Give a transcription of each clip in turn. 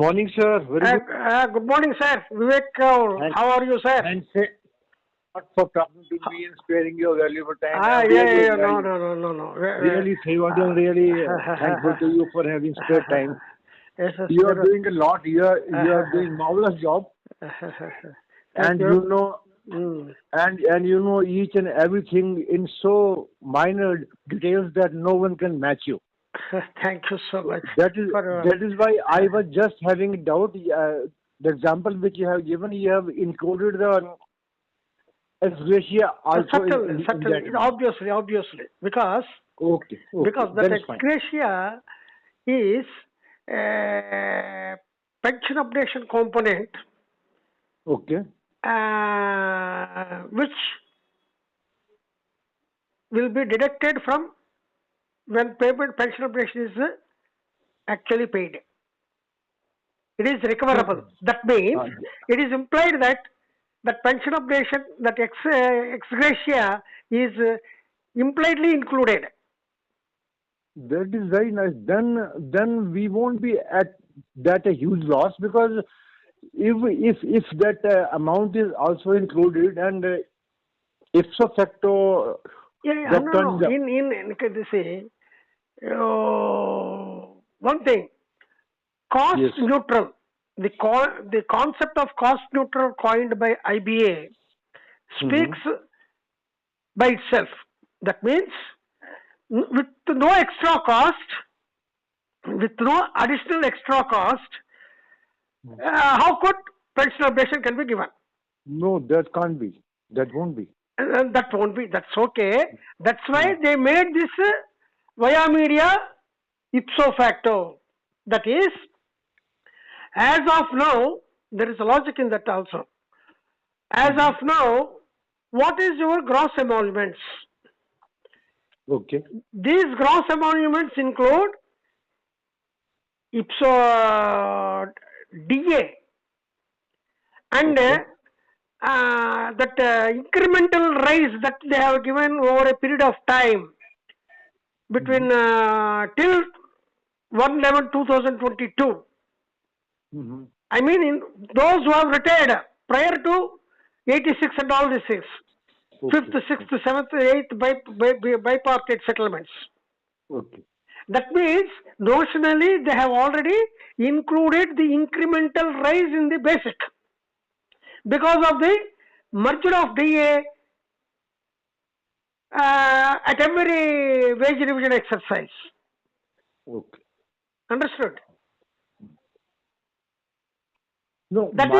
morning, sir. Very good. Good morning, sir. Vivek Kaur, how are you, sir? And say not for talking to me and sparing your valuable time. No. Really, I'm really thankful to you for having spare time. Yes, You are doing a lot. You are doing marvelous job. And you know, and you know each and everything in so minor details that no one can match you. Thank you so much. That is why I was just having a doubt. The example which you have given, you have included the 𝐸 also. Certainly, obviously, because because that 𝐸 is a pension updation component. Okay. Which will be deducted from when pension updation is actually paid. It is recoverable. That means it is implied that pension updation, that 𝐸 is impliedly included. That is very nice. Then we won't be at that a huge loss, because if that amount is also included and ipso facto. One thing, cost neutral. The concept of cost neutral coined by IBA speaks by itself. That means with no extra cost, with no additional extra cost, how could pension updation can be given? No, that can't be. That won't be. That won't be. That's okay. That's why they made this via media ipso facto. That is, as of now, there is a logic in that also. As of now, what is your gross emoluments? Okay. These gross emoluments include ipso DA and that incremental rise that they have given over a period of time between till 1/11/2022. I mean, in those who have retired prior to 86 and all these things, 5th, 6th, 7th, 8th bipartite settlements. Okay. That means notionally they have already included the incremental rise in the basic because of the merger of DA at every wage revision exercise. Okay. Understood? No, that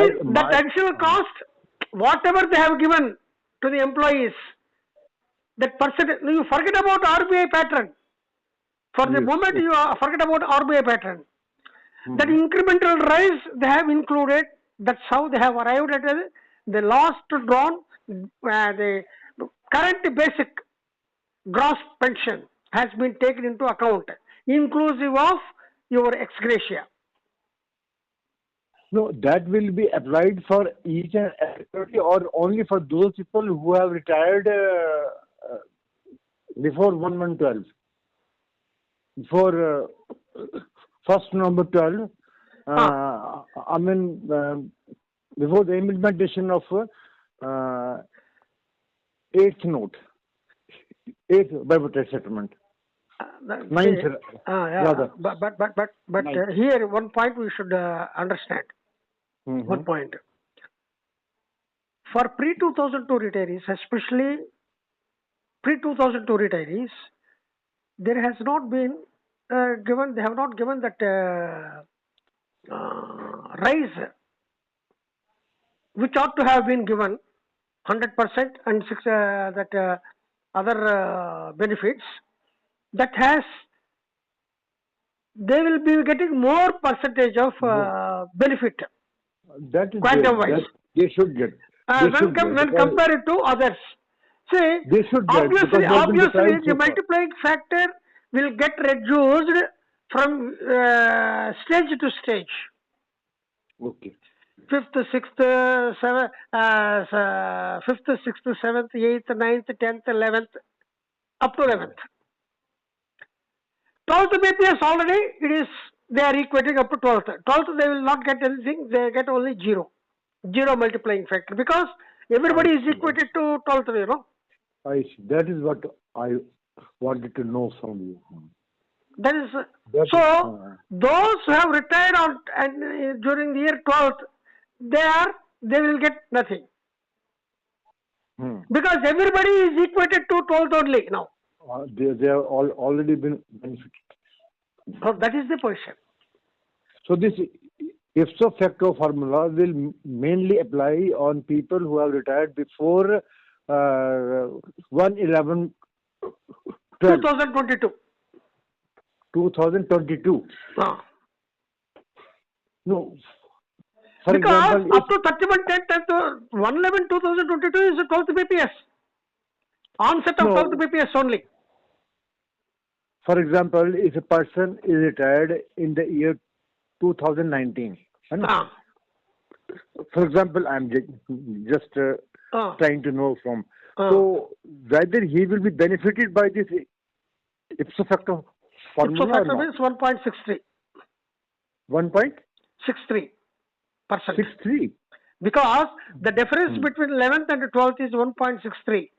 additional cost, whatever they have given to the employees, that percentage, you forget about RBI pattern. For the moment you forget about RBI pattern. That incremental rise they have included. That's how they have arrived at the last drawn, the current basic gross pension has been taken into account, inclusive of your 𝐸. No, that will be applied for each and every, or only for those people who have retired before 1/1/12. Before 1st November 12, I mean, before the implementation of 8th note, 8th bipartite settlement. 9th. But here one point we should understand. One point. For pre-2002 retirees, especially pre-2002 retirees, there has not been given. They have not given that rise, which ought to have been given 100% and that other benefits. That has, they will be getting more percentage of benefit. That is quantum wise. They should get. When compared to others. See, they should get, obviously the multiplying factor will get reduced from stage to stage. Okay. 5th, 6th, 7th, 5th, 6th, 7th, 8th, 9th, 10th, 11th, up to 11th. 12th BPS already it is they are equating up to 12th. 12th they will not get anything, they get only 0. 0 multiplying factor because everybody is equated to 12th, you know. I see. That is what I wanted to know from you. That is, those who have retired on and during the year 12th, they will get nothing. Because everybody is equated to 12th only now. They have already been benefited. So that is the position. So this ipso facto formula will mainly apply on people who have retired before 1/11/2022. 2022. No. For because example, up to 31/10 1/11/2022 is the 12th BPS. Onset of 12th BPS only. For example, if a person is retired in the year 2019. For example, I am just trying to know from. So whether he will be benefited by this ipso facto formula. Ipso facto means 1.63. 1.63%. 63. Because the difference between 11th and 12th is 1.63.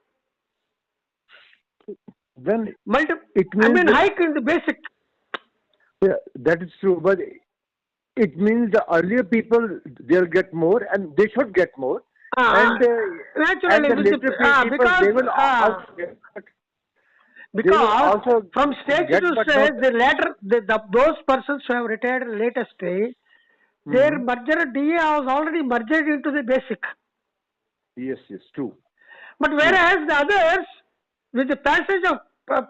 Then it means hike in the basic. Yeah, that is true. But it means the earlier people they'll get more, and they should get more. Naturally, and the later people they will also get. Because from stage to stage, those persons who have retired at later stage, their merger DA was already merged into the basic. Yes, true. But whereas the others, with the passage of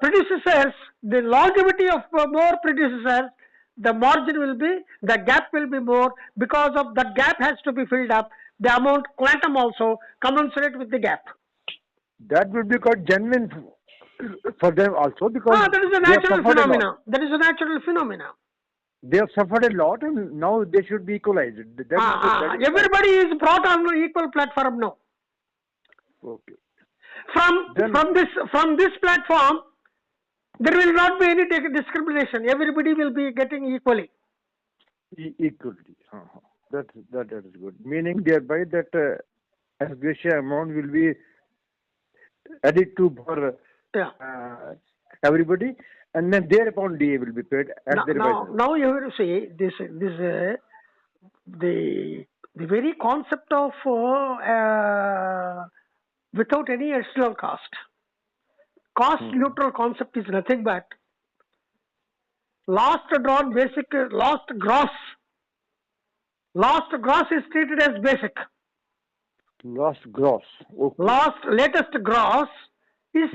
predecessors, the longevity of more predecessors, the margin will be, the gap will be more. Because of that gap has to be filled up. The amount quantum also commensurate with the gap. That will be quite genuine for them also because that is a natural phenomena. That is a natural phenomena. They have suffered a lot and now they should be equalized. Everybody is brought on an equal platform now. Okay. From this platform, there will not be any discrimination. Everybody will be getting equally. Equally. That is good. Meaning thereby that _, amount will be added to for everybody, and then thereupon DA will be paid. Now you have to see this the very concept of without any additional cost. Cost neutral concept is nothing but last drawn basic, last gross. Last gross is treated as basic. Last gross. Okay. Latest gross is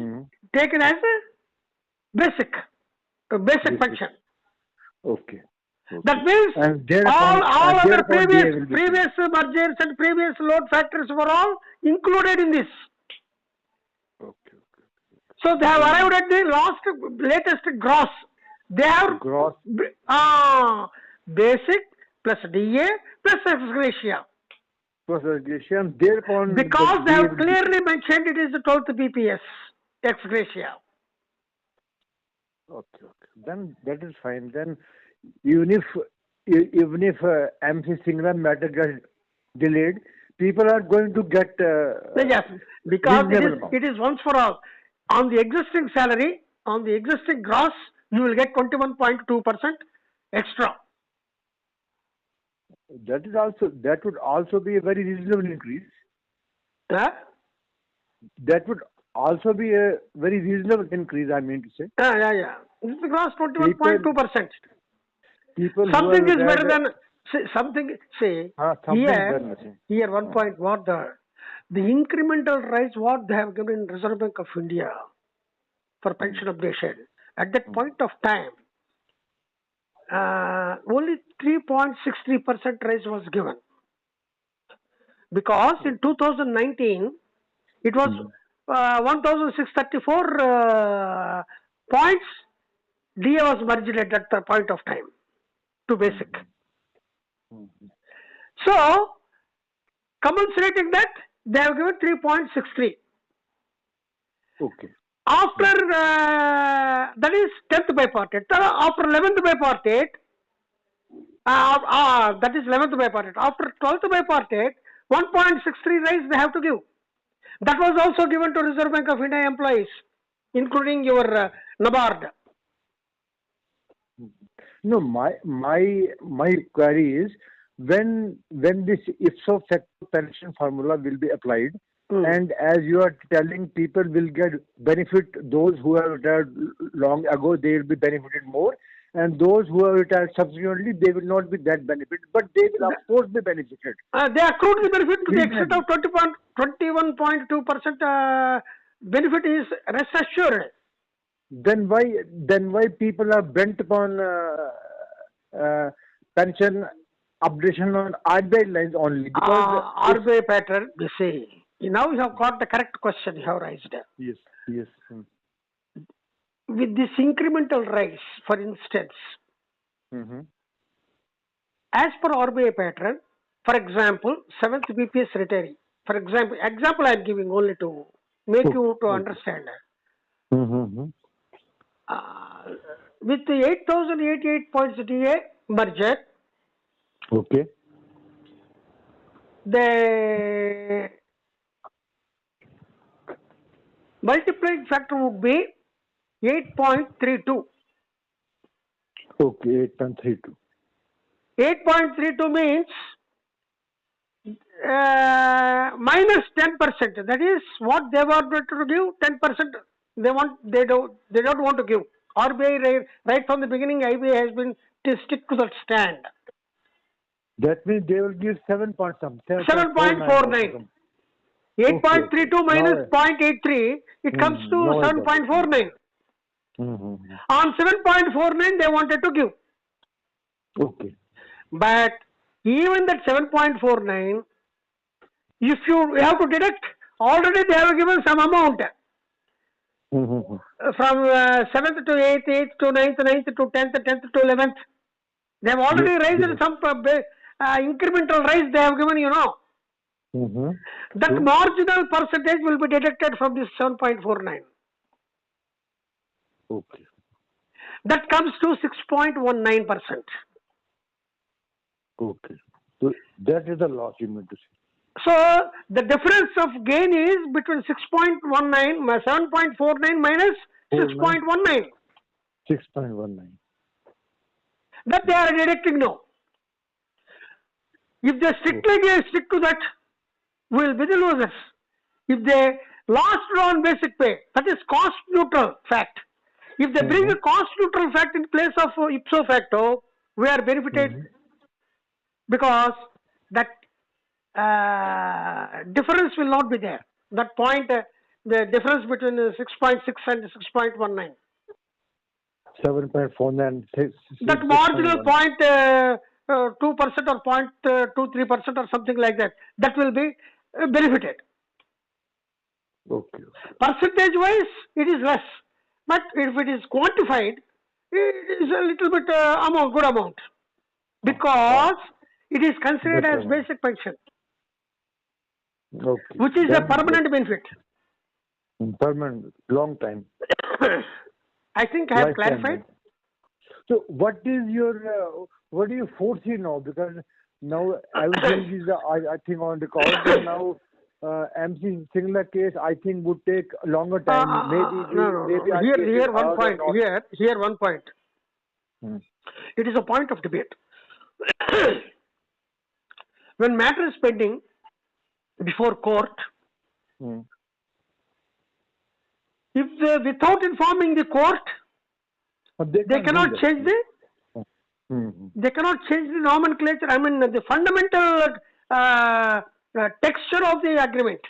taken as a basic function. Okay. That means all other previous mergers and previous load factors were all included in this. Okay. So they have arrived at the latest gross. They have gross. Basic plus DA plus 𝑥_. Thereupon because they have clearly mentioned it is the 12th BPS 𝑥_. Okay. Then that is fine. Then even if MC Singhla matter gets delayed, people are going to get yes, because it is once for all. On the existing salary, on the existing gross, you will get 21.2% extra. That would also be a very reasonable increase. That would also be a very reasonable increase, I mean to say. Yeah. It's gross 21.2%. Something is better than something. Say here 1 point. What the incremental rise what they have given in Reserve Bank of India for pension updation at that point of time. Only 3.63% rise was given because in 2019 it was 1,634 points. DA was merged at that point of time to basic. So commensurating that they have given 3.63. Okay. After that is 10th bipartite. After 11th bipartite, That is 11th bipartite. After 12th bipartite, 1.63 rise they have to give. That was also given to Reserve Bank of India employees, including your NABARD. No, my query is when this ipso facto pension formula will be applied, and as you are telling, people will get benefit. Those who have retired long ago, they will be benefited more, and those who have retired subsequently, they will not be that benefit, but they will of course be benefited. They accrued the benefit to the extent of 21.2% benefit is rest assured. Then why people are bent upon pension updation on RBI lines only? Because RBI pattern, you see. Now you have got the correct question you have raised. Yes. With this incremental rise, for instance, as per RBI pattern, for example, 7th BPS retiree. For example I am giving only to make you to understand. With the 8,088 points DA merger, okay, the multiplying factor would be 8.32. Okay, 8.32. 8.32 means minus 10%. That is what they wanted to give. 10%. They don't want to give. RBI right from the beginning, IBA has been to stick to that stand. That means they will give 7.49. 8.32 minus 0.83, it comes to 7.49. On 7.49, they wanted to give. Okay. But even that 7.49, if you have to deduct, already they have given some amount. From 7th to 8th, 8th to 9th, 9th to 10th, 10th to 11th. They have already raised some incremental rise they have given, That marginal percentage will be deducted from this 7.49. Okay. That comes to 6.19%. Okay. So that is the loss you meant to say. So the difference of gain is between 6.19, 7.49 minus 6.19. 6.19. That they are deducting now. If they stick to that, we will be the losers. If they lost on basic pay, that is cost neutral fact. If they bring a cost neutral fact in place of ipso facto, we are benefited because that difference will not be there. That point, the difference between 6.6 and 6.19. 7.49. That marginal point, 2% or 0.23% or something like that, that will be benefited. Okay. Percentage wise, it is less. But if it is quantified, it is a little bit good amount. Because it is considered as basic pension. Okay. Which is a permanent benefit. Permanent, long time. I think I have clarified. So what do you foresee now? Because now everything is, I think, on record. And now MC Singla case, I think, would take a longer time. Maybe Here one point. Here one point. It is a point of debate. When matter is pending before court, if they, without informing the court, they cannot change they cannot change the nomenclature. I mean, the fundamental texture of the agreement.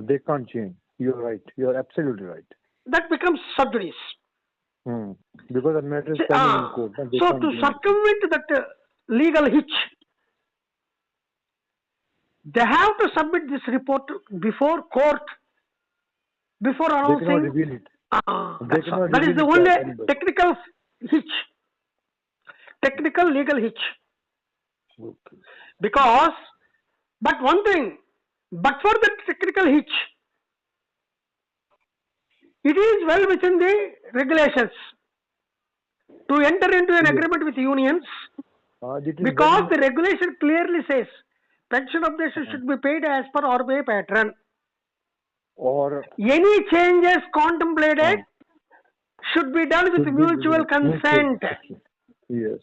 They can't change. You're right. You're absolutely right. That becomes sub judice. Because the matter is pending in court. So to circumvent that legal hitch, they have to submit this report before court, before announcing. They cannot reveal it. That is the only technical hitch. Technical legal hitch. Okay. Because, but one thing, but for the technical hitch, it is well within the regulations to enter into an agreement with unions It is Because very the regulation clearly says pension obligation should be paid as per RBI pattern. or Any changes contemplated should be done with should be mutual mutual. consent. Yes.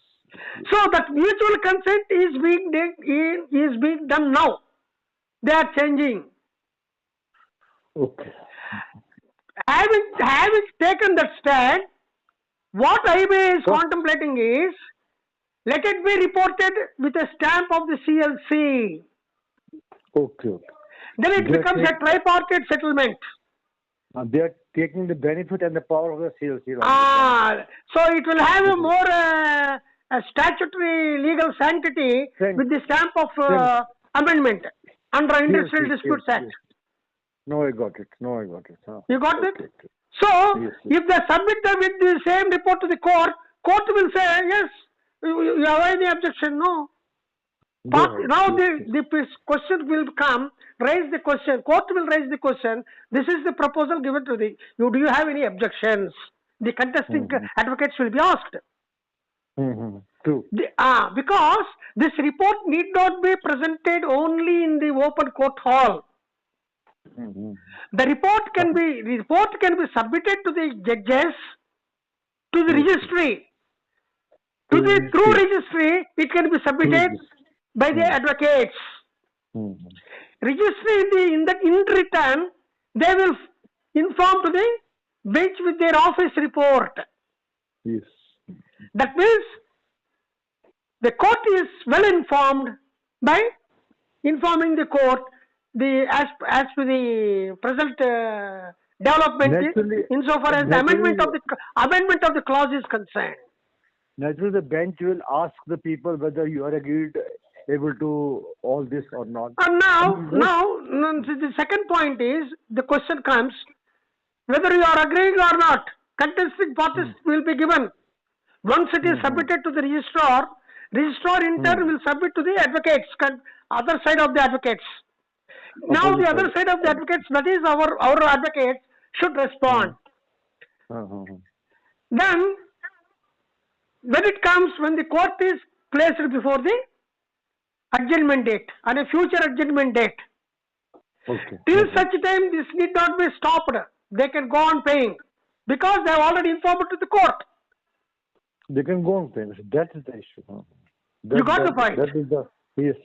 So that mutual consent is being done now. They are changing. Okay. Having taken that stand, what IBA is contemplating is, let it be reported with a stamp of the CLC. Okay. Then it They are becomes a tripartite settlement. They are taking the benefit and the power of the CLC. So it will have a more a statutory legal sanctity with the stamp of amendment under Industrial Disputes Act. No, I got it. You got it? Okay. So, Yes. if they submit with the same report to the court will say, yes, you have any objection? No. Now the question will come, raise the question, court will raise the question, this is the proposal given to do you have any objections? The contesting advocates will be asked. True. Because this report need not be presented only in the open court hall. The report can be submitted to the judges, to the registry. Through registry, it can be submitted by the advocates. Registry in return, they will inform to the bench with their office report. Yes. That means the court is well informed by informing the court as per the present development insofar as the amendment of the clause is concerned. Naturally, the bench will ask the people whether you are able to all this or not. And now, the second point is, the question comes, whether you are agreeing or not, contesting parties will be given. Once it is submitted to the registrar in turn will submit to the advocates, other side of the advocates. Now the other side of the advocates, that is our advocates, should respond. Then, when the court is placed before the adjournment date and a future adjournment date, till such time this need not be stopped. They can go on paying because they have already informed to the court. They can go on paying. That is the issue. You got the point. That is the yes.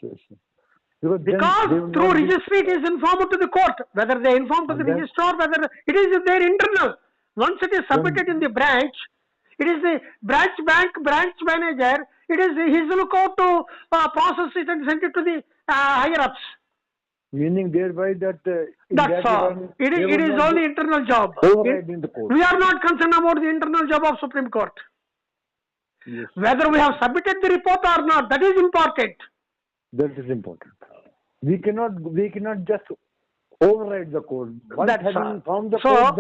Because through registry it is informed to the court, whether they inform to the registrar, whether it is their internal. Once it is submitted in the branch, it is the branch manager, it is his lookout to process it and send it to the higher ups. Meaning thereby that that's all. It is only internal job. We are not concerned about the internal job of Supreme Court. Yes. Whether we have submitted the report or not, that is important. That is important. We cannot just override the court. That's all.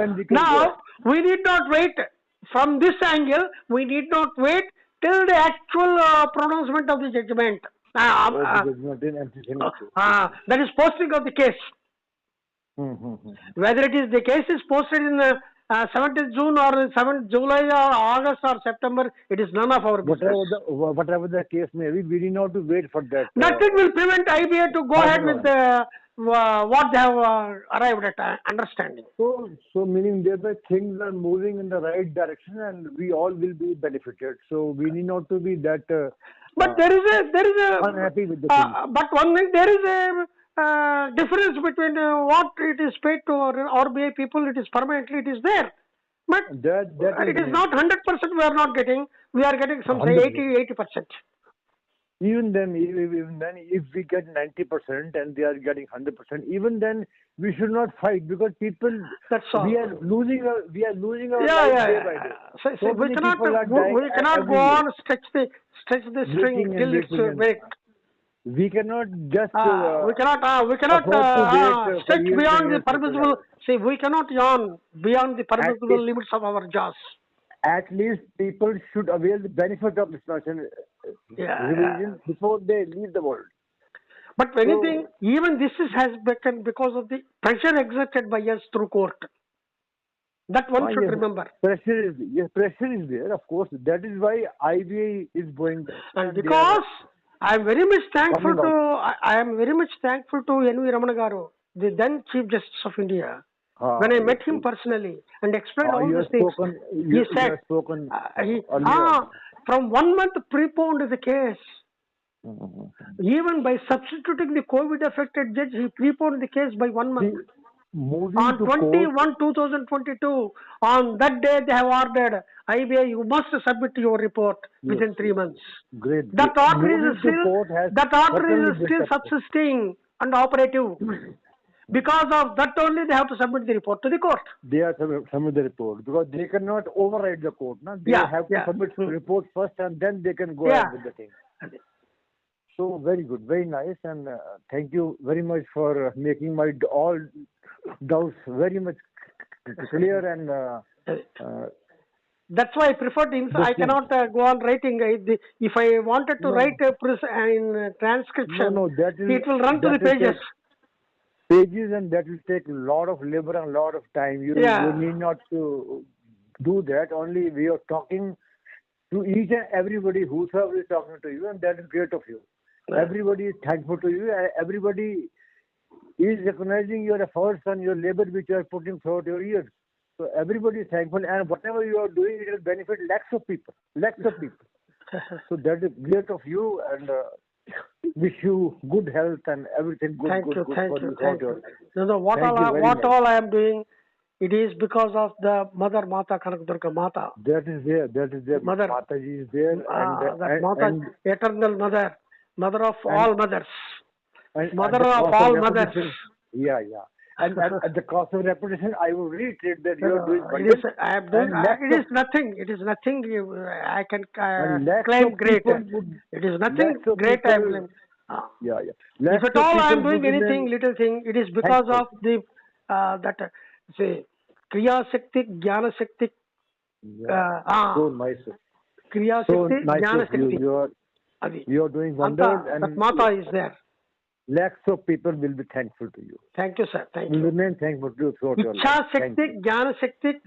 We need not wait. From this angle, we need not wait till the actual pronouncement of the judgment. That is posting of the case. Whether it is the case is posted in 17th June or 7th July or August or September, it is none of our business. Whatever the case may be, we need not to wait for that. Nothing will prevent IBA to go ahead with what they have arrived at understanding. So meaning thereby things are moving in the right direction and we all will be benefited. So we need not to be that. But there is a unhappy with the thing. But one thing, there is a difference between what it is paid to RBI people. It is permanently, it is there. But it is not 100% we are not getting. We are getting some say 80%. Even then, if we get 90% and they are getting 100%, even then we should not fight because people. That's all. We are losing our life day by day. So we cannot go on stretch the string till it's break. We cannot just. We cannot stretch beyond the permissible. See, we cannot yawn beyond the permissible limits of our jaws. At least people should avail the benefit of suspension revision before they leave the world. But anything, even this has become because of the pressure exerted by us through court. That one should Yes, remember. pressure is there, of course. That is why IBI is going And they because are I am very much thankful coming to out. I am very much thankful to N.V. Ramana garu, the then Chief Justice of India. When I met him personally and explained all you these have things, spoken. he You said, have spoken he, earlier. from 1 month preponed the case. Mhm. Even by substituting the COVID affected judge, he preponed the case by 1 month. See, moving On to court, 21/2022, on that day they have ordered, IBI, you must submit your report yes, within 3 months. great. That order Moving is to still court has that order certainly is been still successful. subsisting and operative. Because of that only they have to submit the report to the court. They are submit the report because they cannot override the court. Na? They Yeah, have to yeah. submit the report first and then they can go Yeah. ahead with the thing. So very good, very nice, and thank you very much for making my all doubts very much clear and That's why I preferred I cannot go on writing. If I wanted to write in transcription, no, that is it will run to the that will pages. take pages, and that will take a lot of labor and a lot of time. You need not to do that. Only we are talking to each and everybody whosoever is talking to you, and that is great of you. Everybody is thankful to you. Everybody is recognizing your efforts and your labor which you are putting throughout your years. So everybody is thankful, and whatever you are doing, it will benefit lakhs of people. So that is great of you, and wish you good health and everything good. Thank you. No, what all I am doing, it is because of the Mother Mata Kanakadurga Mata. That is there. Mother Mataji is there, and eternal mother, mother of all mothers, mother of all mothers. Yeah. And at the cost of reputation, I will reiterate that you are doing wonders. It is nothing. I can claim great. It is nothing great. I claim. Yeah. If at all I am doing anything, little thing, it is because of the that say Kriya Shakti, Jnana Shakti. So nice. Kriya Shakti, Jnana Shakti. You are doing wonders, and that Mata is there. Lakhs of people will be thankful to you. Thank you, sir. Thank you. Will remain thankful to you throughout your life. Ichha Shakti, Jnana Shakti,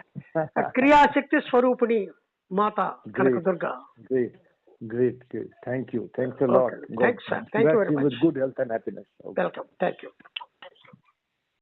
Kriya Shakti Swarupani, Mata Kanakadurga. Great. Thank you. Thanks a lot. Thanks, sir. Thank you very much. With good health and happiness. Welcome. Thank you.